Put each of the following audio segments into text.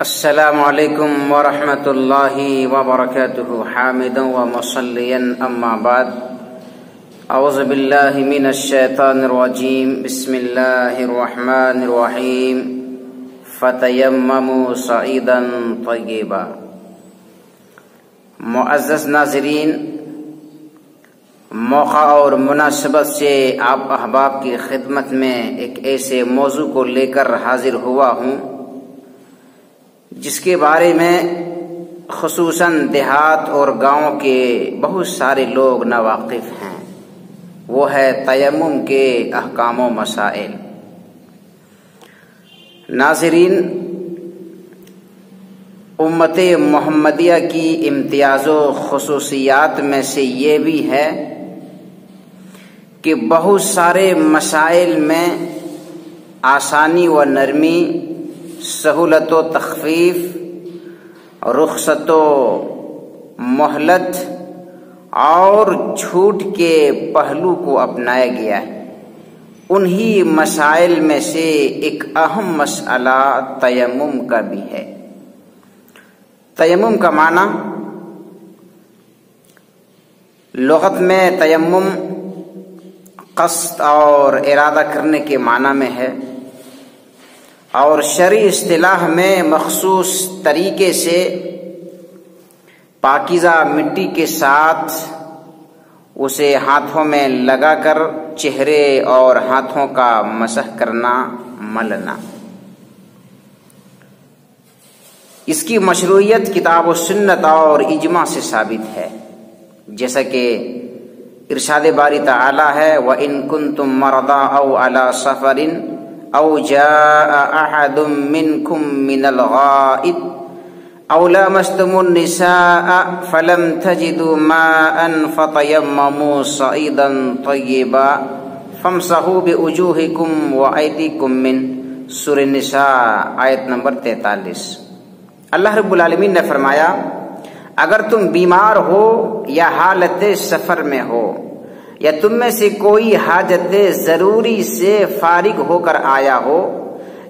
السلام علیکم ورحمۃ اللہ وبرکاتہ حامدا ومصلیا اما بعد اعوذ باللہ من الشیطان الرجیم بسم اللہ الرحمن الرحیم فتیمموا صعیدا طیبا۔ معزز ناظرین، موقع اور مناسبت سے آپ احباب کی خدمت میں ایک ایسے موضوع کو لے کر حاضر ہوا ہوں جس کے بارے میں خصوصاً دیہات اور گاؤں کے بہت سارے لوگ ناواقف ہیں، وہ ہے تیمم کے احکام و مسائل۔ ناظرین، امت محمدیہ کی امتیاز و خصوصیات میں سے یہ بھی ہے کہ بہت سارے مسائل میں آسانی و نرمی، سہولت و تخفیف، رخصت و مہلت اور چھوٹ کے پہلو کو اپنایا گیا ہے۔ انہی مسائل میں سے ایک اہم مسئلہ تیمم کا بھی ہے۔ تیمم کا معنی لغت میں تیمم قصد اور ارادہ کرنے کے معنی میں ہے، اور شرعی اصطلاح میں مخصوص طریقے سے پاکیزہ مٹی کے ساتھ اسے ہاتھوں میں لگا کر چہرے اور ہاتھوں کا مسح کرنا، ملنا۔ اس کی مشروعیت کتاب و سنت اور اجماع سے ثابت ہے، جیسا کہ ارشاد باری تعالی ہے وَإِن كُنتُم مَّرْضَىٰ أَوْ عَلَىٰ سَفَرٍ أَوْ جَاءَ أَحَدٌ مِّنكُم مِّنَ الْغَائِطِ أَوْ لَامَسْتُمُ النِّسَاءَ فَلَمْ تَجِدُوا مَاءً فَتَيَمَّمُوا صَعِيدًا طَيِّبًا فَامْسَحُوا بِوُجُوهِكُمْ وَأَيْدِيكُمْ مِنْ سورہ النساء آیت نمبر 43۔ اللہ رب العالمین نے فرمایا، اگر تم بیمار ہو یا حالت سفر میں ہو یا تم میں سے کوئی حاجت ضروری سے فارغ ہو کر آیا ہو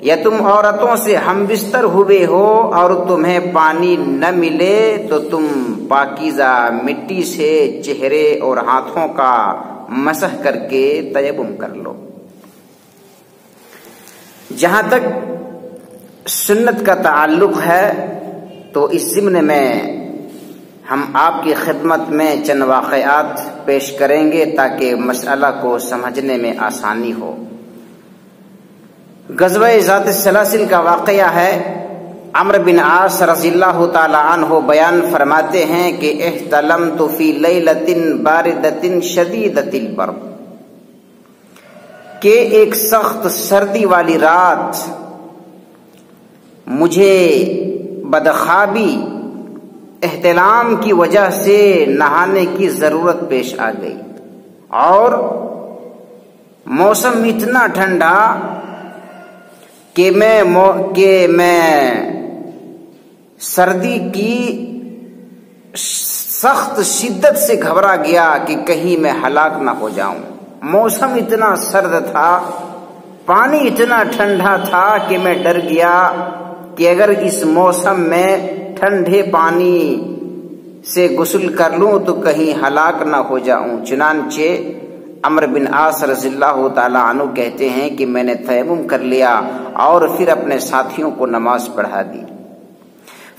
یا تم عورتوں سے ہم بستر ہوئے ہو اور تمہیں پانی نہ ملے تو تم پاکیزہ مٹی سے چہرے اور ہاتھوں کا مسح کر کے تیمم کر لو۔ جہاں تک سنت کا تعلق ہے تو اس ضمن میں ہم آپ کی خدمت میں چند واقعات پیش کریں گے تاکہ مسئلہ کو سمجھنے میں آسانی ہو۔ غزوہ ذات السلاسل کا واقعہ ہے۔ عمرو بن عاص رضی اللہ تعالی عنہ بیان فرماتے ہیں کہ احتلمت فی لیلۃ باردۃ شدیدۃ البرد، کہ ایک سخت سردی والی رات مجھے بدخوابی احتلام کی وجہ سے نہانے کی ضرورت پیش آ گئی، اور موسم اتنا ٹھنڈا کہ میں سردی کی سخت شدت سے گھبرا گیا کہ کہیں میں ہلاک نہ ہو جاؤں۔ موسم اتنا سرد تھا، پانی اتنا ٹھنڈا تھا کہ میں ڈر گیا کہ اگر اس موسم میں ٹھنڈے پانی سے غسل کر لوں تو کہیں ہلاک نہ ہو جاؤں۔ چنانچہ عمرو بن عاص رضی اللہ تعالی عنہ کہتے ہیں کہ میں نے تیمم کر لیا اور پھر اپنے ساتھیوں کو نماز پڑھا دی۔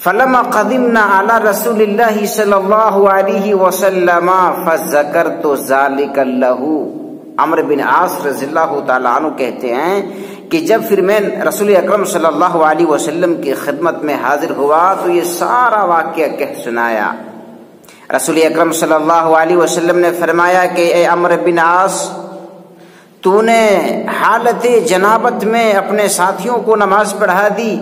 فلما قدمنا على رسول اللہ صلی اللہ علیہ وسلم فذکرت ذلک له۔ عمرو بن عاص رضی اللہ تعالی عنہ کہتے ہیں کہ جب پھر میں رسول اکرم صلی اللہ علیہ وسلم کی خدمت میں حاضر ہوا تو یہ سارا واقعہ کہہ سنایا۔ رسول اکرم صلی اللہ علیہ وسلم نے فرمایا کہ اے عمرو بن عاص، تو نے حالت جنابت میں اپنے ساتھیوں کو نماز پڑھا دی۔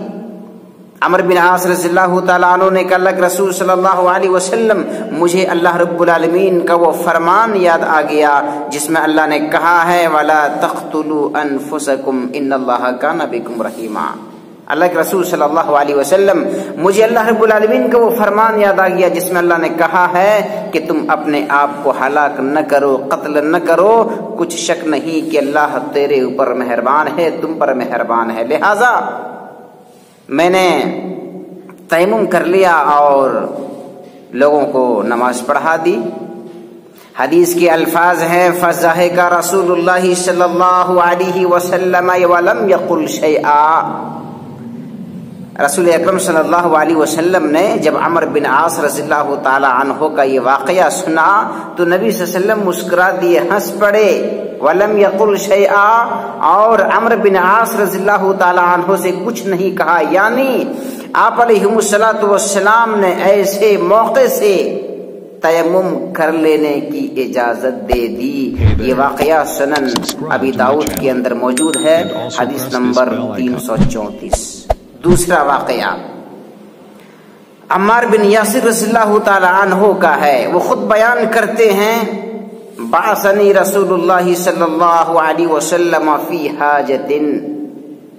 عمرو بن عاص رضی اللہ تعالیٰ عنہ نے کہا، اللہ کے رسول صلی اللہ علیہ وسلم، مجھے اللہ رب العالمین کا وہ فرمان یاد آ گیا جس میں اللہ نے کہا ہے وَلَا تَقْتُلُوا أَنفُسَكُمْ إِنَّ اللَّهَ كَانَ بِكُمْ رَحِيمًا۔ اللہ کے رسول صلی اللہ علیہ وسلم، مجھے اللہ رب العالمین کا وہ فرمان یاد آ گیا جس میں اللہ نے کہا ہے کہ تم اپنے آپ کو ہلاک نہ کرو، قتل نہ کرو، کچھ شک نہیں کہ اللہ تیرے اوپر مہربان ہے، تم پر مہربان ہے۔ لہذا میں نے تیمم کر لیا اور لوگوں کو نماز پڑھا دی۔ حدیث کے الفاظ ہیں فضحک رسول اللہ صلی اللہ علیہ وسلم ولم یقل شیئا۔ رسول اکرم صلی اللہ علیہ وسلم نے جب عمرو بن عاص رضی اللہ تعالی عنہ کا یہ واقعہ سنا تو نبی صلی اللہ علیہ وسلم مسکرا دیے، ہنس پڑے، ولم یقل شیئا، اور عمرو بن عاص رضی اللہ تعالی عنہ سے کچھ نہیں کہا، یعنی آپ علیہ الصلوۃ والسلام نے ایسے موقع سے تیمم کر لینے کی اجازت دے دی۔ یہ واقعہ سنن ابی داؤد کے اندر موجود ہے، حدیث نمبر 334۔ دوسرا واقعہ عمار بن یاسر رضی اللہ تعالی عنہ کا ہے، وہ خود بیان کرتے ہیں بعثنی رسول اللہ صلی اللہ علیہ وسلم فی حاجت،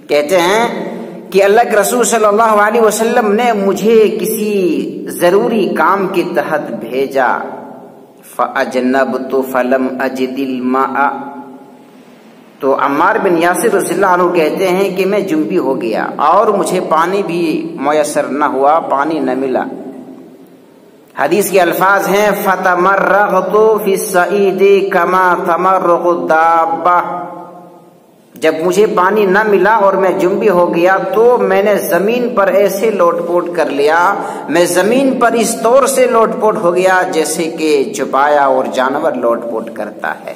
کہتے ہیں کہ اللہ کے رسول صلی اللہ علیہ وسلم نے مجھے کسی ضروری کام کے تحت بھیجا، فاجنبت فلم اجد الماء، تو عمار بن یاسر رضی اللہ عنہ کہتے ہیں کہ میں جنبی ہو گیا اور مجھے پانی بھی میسر نہ ہوا، پانی نہ ملا۔ حدیث کے الفاظ ہیں فتمرغت فی الصعید کما تمرغ الدابہ، جب مجھے پانی نہ ملا اور میں جنبی ہو گیا تو میں نے زمین پر ایسے لوٹ پوٹ کر لیا، میں زمین پر اس طور سے لوٹ پوٹ ہو گیا جیسے کہ چوپایا اور جانور لوٹ پوٹ کرتا ہے۔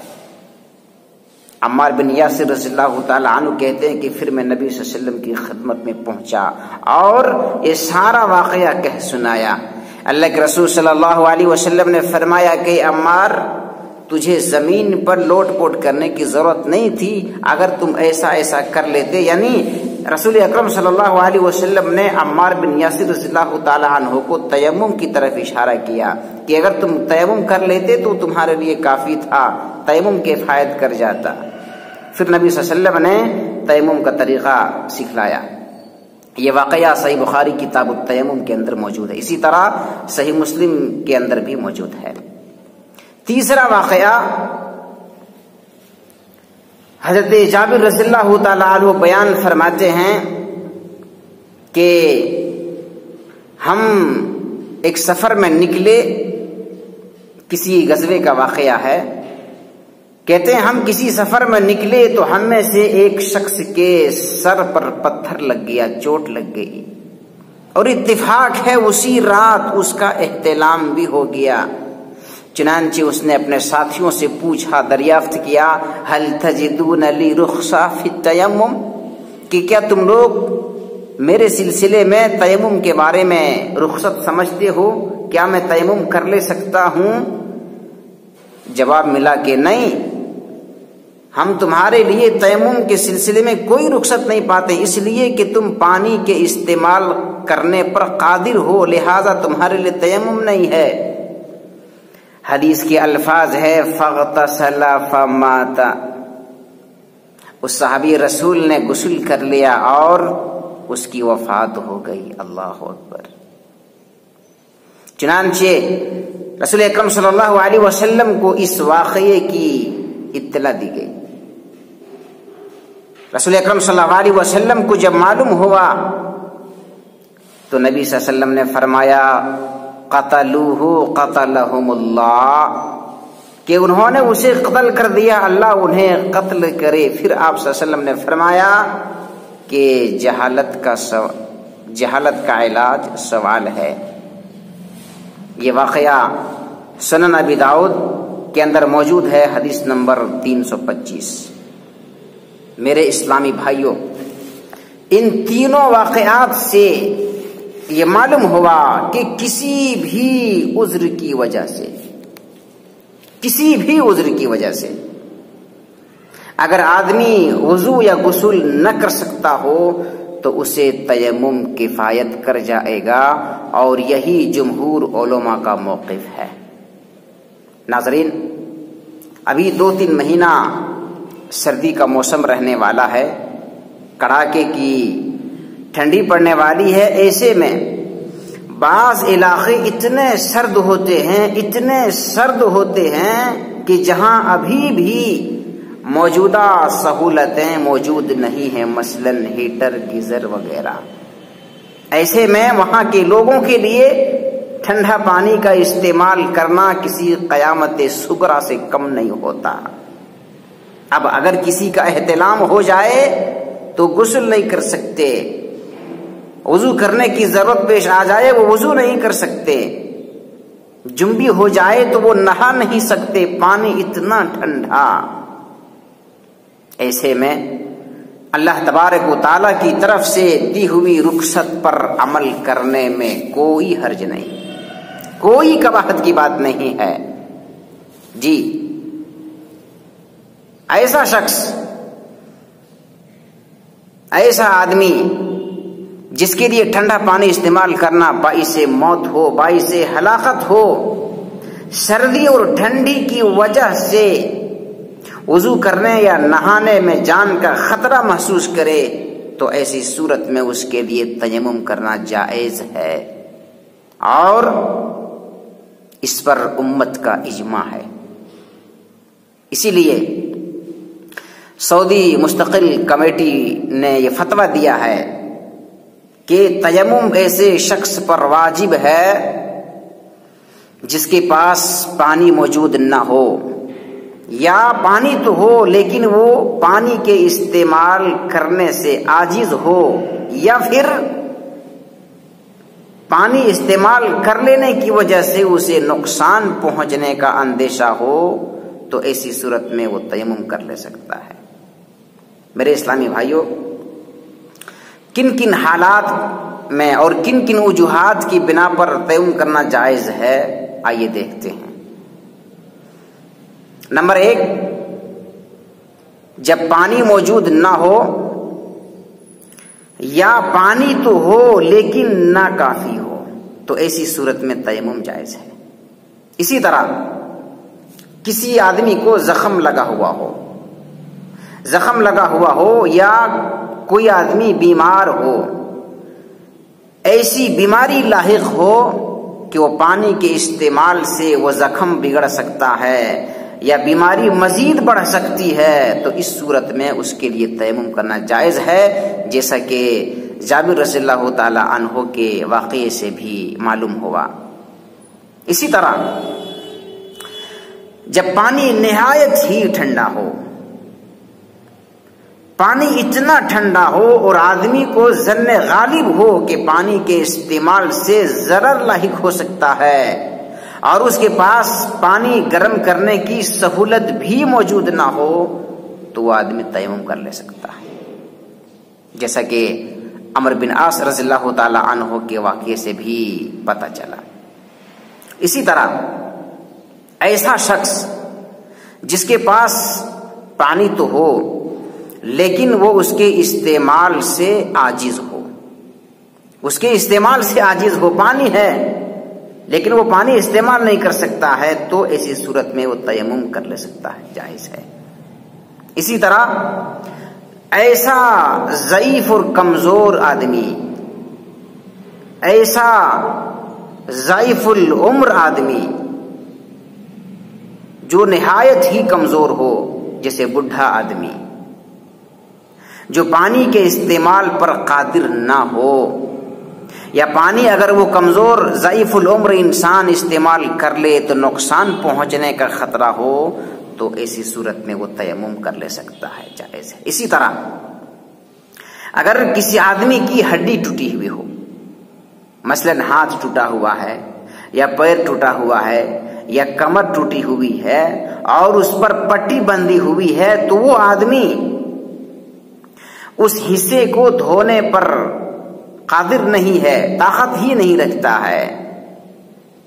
عمار بن یاسر رضی اللہ تعالی عنہ کہتے ہیں کہ پھر میں نبی صلی اللہ علیہ وسلم کی خدمت میں پہنچا اور یہ سارا واقعہ کہہ سنایا۔ اللہ کے رسول صلی اللہ علیہ وسلم نے فرمایا کہ عمار تجھے زمین پر لوٹ پوٹ کرنے کی ضرورت نہیں تھی، اگر تم ایسا ایسا کر لیتے، یعنی رسول اکرم صلی اللہ علیہ وسلم نے عمار بن یاسر رضی اللہ تعالی عنہ کو تیمم کی طرف اشارہ کیا کہ اگر تم تیمم کر لیتے تو تمہارے لیے کافی تھا، تیمم کے فائد کر جاتا۔ پھر نبی صلی اللہ علیہ وسلم نے تیمم کا طریقہ سکھلایا۔ یہ واقعہ صحیح بخاری کتاب التیمم کے اندر موجود ہے، اسی طرح صحیح مسلم کے اندر بھی موجود ہے۔ تیسرا واقعہ حضرت جابر رضی اللہ تعالی عنہ بیان فرماتے ہیں کہ ہم ایک سفر میں نکلے، کسی غزوے کا واقعہ ہے، کہتے ہیں ہم کسی سفر میں نکلے تو ہم میں سے ایک شخص کے سر پر پتھر لگ گیا، چوٹ لگ گئی، اور اتفاق ہے اسی رات اس کا احتلام بھی ہو گیا۔ چنانچہ اس نے اپنے ساتھیوں سے پوچھا، دریافت کیا، هل تجدون لی رخصہ فی التیمم، کہ کیا تم لوگ میرے سلسلے میں تیمم کے بارے میں رخصت سمجھتے ہو، کیا میں تیمم کر لے سکتا ہوں؟ جواب ملا کہ نہیں، ہم تمہارے لیے تیمم کے سلسلے میں کوئی رخصت نہیں پاتے، اس لیے کہ تم پانی کے استعمال کرنے پر قادر ہو، لہذا تمہارے لیے تیمم نہیں ہے۔ حدیث کے الفاظ ہے فاغتسل فمات، اس صحابی رسول نے غسل کر لیا اور اس کی وفات ہو گئی۔ اللہ اکبر۔ چنانچہ رسول اکرم صلی اللہ علیہ وسلم کو اس واقعے کی اطلاع دی گئی۔ رسول اکرم صلی اللہ علیہ وسلم کو جب معلوم ہوا تو نبی صلی اللہ علیہ وسلم نے فرمایا قتلوہ قتلہم اللہ، کہ انہوں نے اسے قتل کر دیا، اللہ انہیں قتل کرے۔ پھر آپ صلی اللہ علیہ وسلم نے فرمایا کہ جہالت کا علاج سوال ہے۔ یہ واقعہ سنن ابی داؤد کے اندر موجود ہے، حدیث نمبر 325۔ میرے اسلامی بھائیوں، ان تینوں واقعات سے یہ معلوم ہوا کہ کسی بھی عذر کی وجہ سے اگر آدمی وضو یا غسل نہ کر سکتا ہو تو اسے تیمم کفایت کر جائے گا، اور یہی جمہور علماء کا موقف ہے۔ ناظرین، ابھی 2-3 مہینہ سردی کا موسم رہنے والا ہے، کڑاکے کی ٹھنڈی پڑنے والی ہے، ایسے میں بعض علاقے اتنے سرد ہوتے ہیں کہ جہاں ابھی بھی موجودہ سہولتیں موجود نہیں ہیں، مثلا ہیٹر، گیزر وغیرہ۔ ایسے میں وہاں کے لوگوں کے لیے ٹھنڈا پانی کا استعمال کرنا کسی قیامت صغریٰ سے کم نہیں ہوتا۔ اب اگر کسی کا احتلام ہو جائے تو غسل نہیں کر سکتے، وضو کرنے کی ضرورت پیش آ جائے وہ وضو نہیں کر سکتے، جنبی ہو جائے تو وہ نہا نہیں سکتے، پانی اتنا ٹھنڈا۔ ایسے میں اللہ تبارک و تعالیٰ کی طرف سے دی ہوئی رخصت پر عمل کرنے میں کوئی حرج نہیں، کوئی کباہت کی بات نہیں ہے۔ جی، ایسا شخص، ایسا آدمی جس کے لیے ٹھنڈا پانی استعمال کرنا باعث موت ہو، باعث ہلاکت ہو، سردی اور ٹھنڈی کی وجہ سے وضو کرنے یا نہانے میں جان کا خطرہ محسوس کرے تو ایسی صورت میں اس کے لیے تیمم کرنا جائز ہے، اور اس پر امت کا اجماع ہے۔ اسی لیے سعودی مستقل کمیٹی نے یہ فتویٰ دیا ہے کہ تیمم ایسے شخص پر واجب ہے جس کے پاس پانی موجود نہ ہو، یا پانی تو ہو لیکن وہ پانی کے استعمال کرنے سے عاجز ہو، یا پھر پانی استعمال کر لینے کی وجہ سے اسے نقصان پہنچنے کا اندیشہ ہو، تو ایسی صورت میں وہ تیمم کر لے سکتا ہے۔ میرے اسلامی بھائیوں، کن کن حالات میں اور کن کن وجوہات کی بنا پر تیمم کرنا جائز ہے، آئیے دیکھتے ہیں۔ نمبر 1، جب پانی موجود نہ ہو یا پانی تو ہو لیکن نہ کافی ہو تو ایسی صورت میں تیمم جائز ہے۔ اسی طرح کسی آدمی کو زخم لگا ہوا ہو یا کوئی آدمی بیمار ہو، ایسی بیماری لاحق ہو کہ وہ پانی کے استعمال سے وہ زخم بگڑ سکتا ہے یا بیماری مزید بڑھ سکتی ہے، تو اس صورت میں اس کے لیے تیمم کرنا جائز ہے، جیسا کہ جابر رضی اللہ تعالی عنہ کے واقعے سے بھی معلوم ہوا۔ اسی طرح جب پانی نہایت ہی ٹھنڈا ہو، پانی اتنا ٹھنڈا ہو اور آدمی کو ظن غالب ہو کہ پانی کے استعمال سے ضرر لاحق ہو سکتا ہے، اور اس کے پاس پانی گرم کرنے کی سہولت بھی موجود نہ ہو، تو وہ آدمی تیمم کر لے سکتا ہے، جیسا کہ عمرو بن عاص رضی اللہ تعالی عنہ کے واقعے سے بھی پتہ چلا۔ اسی طرح ایسا شخص جس کے پاس پانی تو ہو لیکن وہ اس کے استعمال سے عاجز ہو، پانی ہے لیکن وہ پانی استعمال نہیں کر سکتا ہے، تو ایسی صورت میں وہ تیمم کر لے سکتا ہے، جائز ہے۔ اسی طرح ایسا ضعیف اور کمزور آدمی، ایسا ضعیف العمر آدمی جو نہایت ہی کمزور ہو، جیسے بوڑھا آدمی جو پانی کے استعمال پر قادر نہ ہو، یا پانی اگر وہ کمزور ضعیف العمر انسان استعمال کر لے تو نقصان پہنچنے کا خطرہ ہو، تو ایسی صورت میں وہ تیمم کر لے سکتا ہے، جائز ہے۔ اسی طرح اگر کسی آدمی کی ہڈی ٹوٹی ہوئی ہو، مثلاً ہاتھ ٹوٹا ہوا ہے یا پیر ٹوٹا ہوا ہے یا کمر ٹوٹی ہوئی ہے اور اس پر پٹی بندھی ہوئی ہے، تو وہ آدمی اس حصے کو دھونے پر قادر نہیں ہے، طاقت ہی نہیں رکھتا ہے،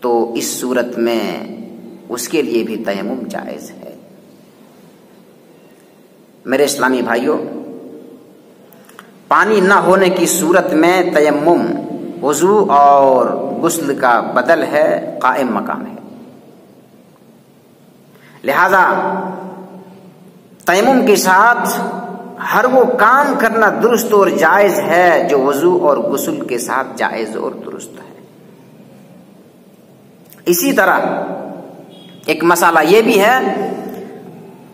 تو اس صورت میں اس کے لیے بھی تیمم جائز ہے۔ میرے اسلامی بھائیوں، پانی نہ ہونے کی صورت میں تیمم وضو اور غسل کا بدل ہے، قائم مقام ہے۔ لہذا تیمم کے ساتھ ہر وہ کام کرنا درست اور جائز ہے جو وضو اور غسل کے ساتھ جائز اور درست ہے۔ اسی طرح ایک مسئلہ یہ بھی ہے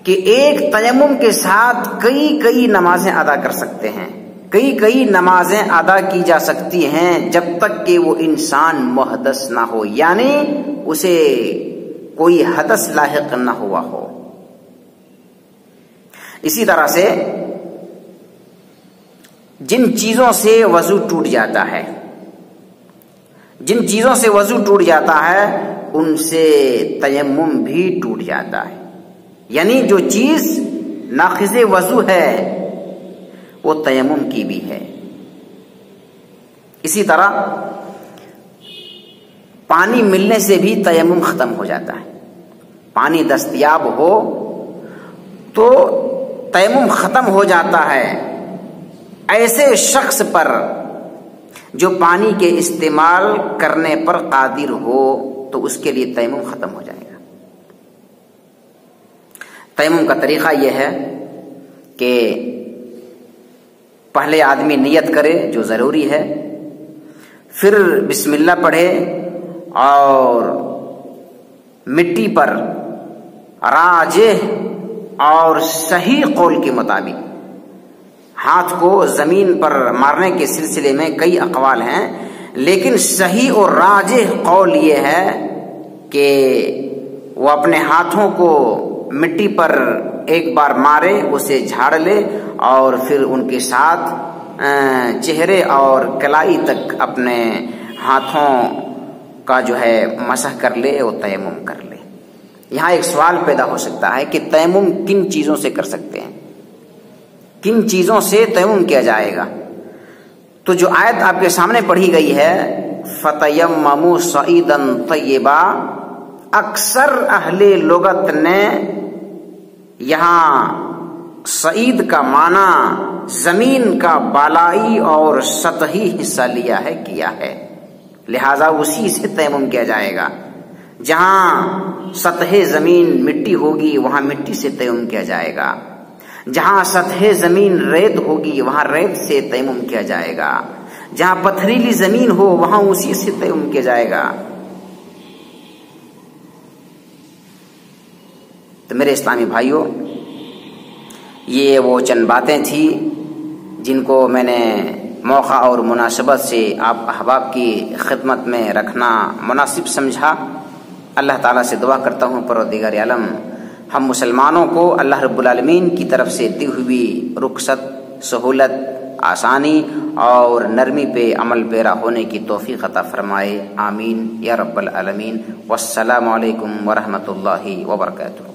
کہ ایک تیمم کے ساتھ کئی نمازیں ادا کر سکتے ہیں، کئی نمازیں ادا کی جا سکتی ہیں جب تک کہ وہ انسان محدث نہ ہو، یعنی اسے کوئی حدث لاحق نہ ہوا ہو۔ اسی طرح سے جن چیزوں سے وضو ٹوٹ جاتا ہے، جن چیزوں سے وضو ٹوٹ جاتا ہے ان سے تیمم بھی ٹوٹ جاتا ہے، یعنی جو چیز ناقض وضو ہے وہ تیمم کی بھی ہے۔ اسی طرح پانی ملنے سے بھی تیمم ختم ہو جاتا ہے، پانی دستیاب ہو تو تیمم ختم ہو جاتا ہے ایسے شخص پر جو پانی کے استعمال کرنے پر قادر ہو، تو اس کے لیے تیمم ختم ہو جائے گا۔ تیمم کا طریقہ یہ ہے کہ پہلے آدمی نیت کرے جو ضروری ہے، پھر بسم اللہ پڑھے اور مٹی پر راجح اور صحیح قول کے مطابق ہاتھ کو زمین پر مارنے کے سلسلے میں کئی اقوال ہیں، لیکن صحیح اور راجح قول یہ ہے کہ وہ اپنے ہاتھوں کو مٹی پر ایک بار مارے، اسے جھاڑ لے اور پھر ان کے ساتھ چہرے اور کلائی تک اپنے ہاتھوں کا جو ہے مسح کر لے اور تیمم کر لے۔ یہاں ایک سوال پیدا ہو سکتا ہے کہ تیمم کن چیزوں سے کر سکتے ہیں، کن چیزوں سے تیمم کیا جائے گا؟ تو جو آیت آپ کے سامنے پڑھی گئی ہے فَتَيَمَّمُوا صَعِيدًا طَيِّبًا، اکثر اہل لغت نے یہاں صعید کا معنی زمین کا بالائی اور سطحی حصہ لیا ہے، کیا ہے، لہذا اسی سے تیمم کیا جائے گا۔ جہاں سطح زمین مٹی ہوگی وہاں مٹی سے تیمم کیا جائے گا، جہاں سطح زمین ریت ہوگی وہاں ریت سے تیمم کیا جائے گا، جہاں پتھریلی زمین ہو وہاں اسی سے تیمم کیا جائے گا۔ تو میرے اسلامی بھائیوں، یہ وہ چند باتیں تھیں جن کو میں نے موقع اور مناسبت سے آپ احباب کی خدمت میں رکھنا مناسب سمجھا۔ اللہ تعالیٰ سے دعا کرتا ہوں پروردگار عالم ہم مسلمانوں کو اللہ رب العالمین کی طرف سے دی ہوئی رخصت، سہولت، آسانی اور نرمی پہ عمل پیرا ہونے کی توفیق عطا فرمائے، آمین یا رب العالمین۔ والسلام علیکم ورحمۃ اللہ وبرکاتہ۔